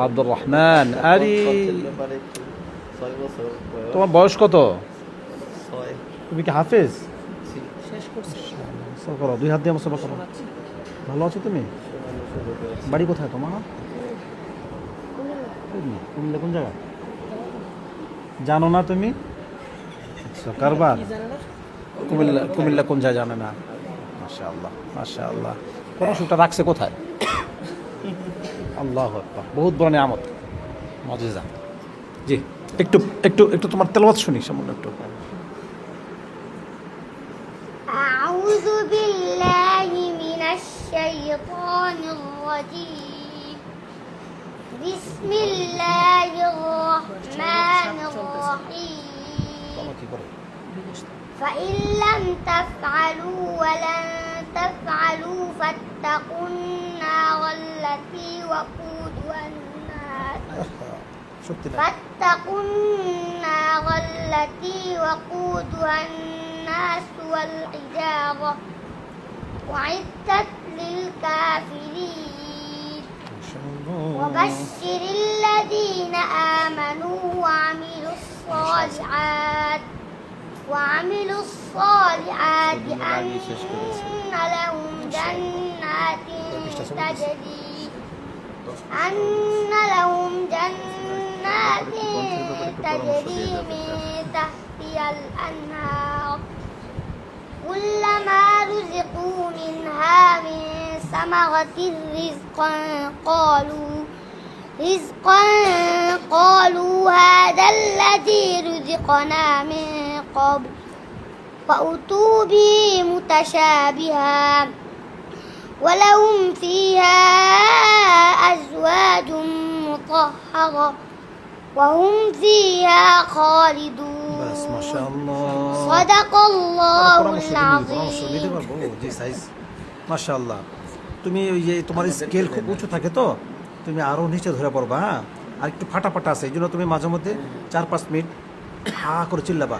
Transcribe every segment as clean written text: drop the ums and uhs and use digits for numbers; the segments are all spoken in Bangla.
আব্দুর রহমান। আরে ব্যাপারে একটু 6 বছর বয়স। তোমার বয়স কত? 6 তুমি কি হাফেজ? শেষ করছে। মুসা করো, দুই হাত দিয়ে মুসা করো। ভালো আছো তুমি? বাড়ি কোথায় তোমার? কুমিল্লা কোন জায়গা জানো না তুমি? আচ্ছা, কারবার। কি জানে না? কুমিল্লা, কুমিল্লা কোন জায়গা জানে না? মাশাআল্লাহ মাশাআল্লাহ। পড়াশোনাটা রাখছে কোথায়? আল্লাহু আকবার, বহুত বড় নিয়ামত, মুজিজা। জি, একটু একটু একটু তোমার তেলাওয়াত শুনি সামান্য একটু। أعوذ بالله من الشيطان الرجيم بسم الله الرحمن الرحيم فإن لم تفعلوا ولن تفعلوا فاتقوا النار التي وقودها الناس সত্যি না? فاتقوا النار التي وقودها الناس والحجارة أعدت للكافرين وبشر الذين آمنوا وعملوا الصالحات أن لهم جنات تجري من تحتها الأنهار كلما رزقوا منها من ثمرة قالوا هذا الذي رزقنا من قبل فأتوا به متشابها ولهم فيها أزواج مطهرة وهم فيها خالدون বাস মাশাআল্লাহ। صدق الله পরামর্শ দিতে العظيم পারবো? জি সাইজ মাশাআল্লাহ। তুমি ওই যে তোমার স্কেল খুব উঁচু থাকে তো, তুমি আরো নিচে ধরে পড়বা। হ্যাঁ, আর একটু ফাটাফাটা আছে, এই জন্য তুমি মাঝে মধ্যে 4-5 মিনিট হা করে চিল্লাবা।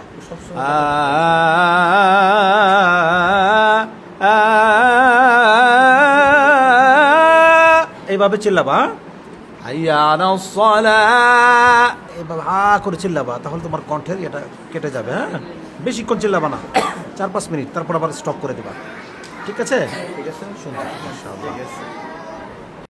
এইভাবে চিল্লাবা। হাইয়া আলাস সালাহ, এইভাবে হা করে চিল্লাবা, তাহলে তোমার কণ্ঠের এটা কেটে যাবে। হ্যাঁ, বেশিক্ষণ চিল্লাবা না, 4-5 মিনিট, তারপর আবার স্টপ করে দেবা। ঠিক আছে? ঠিক আছে, সুন্দর, মাশাআল্লাহ। ঠিক আছে।